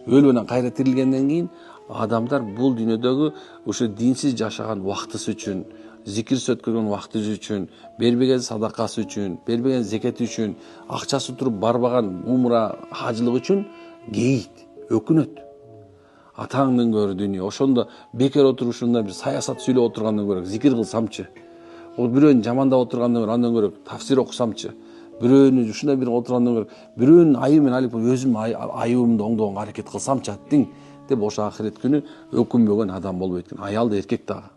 өлүп анан кайра тирилгенден кийин адамдар бул дүйнөдөгү ошо динсиз жашаган убактысы үчүн, зикирсиз өткөргөн убактысы үчүн, бербеген садакасы үчүн, бербеген зекети үчүн, акчасы туруп барбаган умра, хажылык үчүн кейит, өкүнөт. Атаңдын көрү дүйнө. Ошондо бекер отурушунда бир саясат сүйлөп отургандан көрө зикир кылсамчы. Ол бирөөнү жамандап отургандан көрө андан көрө тафсир окусамчы. Бирөөнү ушундай бир отургандан көрө бирөөнүн айыбын алып өзүм айыбымды оңдогонго аракет кылсамчы аттиң деп ошо ахирет күнү өкүнбөгөн адам болбойт экен. Аял да эркек дагы.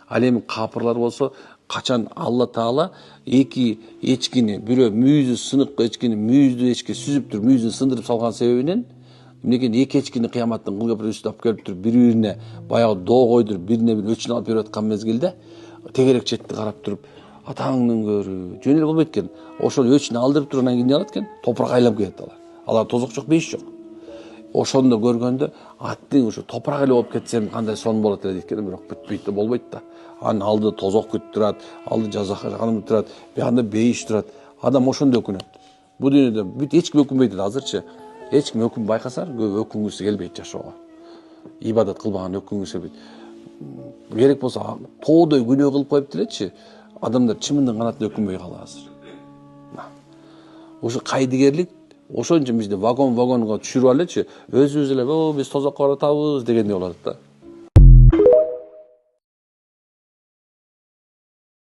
Ал эми капырлар болсо качан Алла Таала эки эчкини, бирөө мүйүзү сынык эчкини, мүйүздүү эчки сүзүп туруп мүйүзүн сындырып салган себебинен мынекей эки эчкини кыяматтын кыл көпүрө үстүнө алып келип туруп бири-бирине баягы доо койдуруп бирине бир өчүн алып берип аткан мезгилде тегерек четти карап туруп атаңдын көрү жөн эле болбойт экен. Ошол өчүн алдырып туруп анан кийин эмне кылат экен? Топурак айлап кетет алар. Алар тозок жок, бейиш жок. Ошондо көргөндө аттың ошо топурак эле болуп кетсем кандай сонун болот эле дейт экен, бирок бүтпөйт да, болбойт да. Анын алды тозок күтүп турат, алды жазаканым турат, биягында бейиш турат. Адам ошондо өкүнөт. Бул дүйнөдө бүт эч ким өкүнбөйт эле азырчы. Эч ким өкүн байкасаң, көп өкүнгүсү келбейт жашоого. Ибадат кылбаган өкүнгүсү келбейт. Керек болсо тоодой күнөө кылып коюп делечи, адамдар чымындын канатында өкүнбөй калат азыр. Ошо кайдыгерлик ошончо бизде вагонго түшүрүп алечи, өзүбүз эле биз тозокко баратабыз дегендей болот да.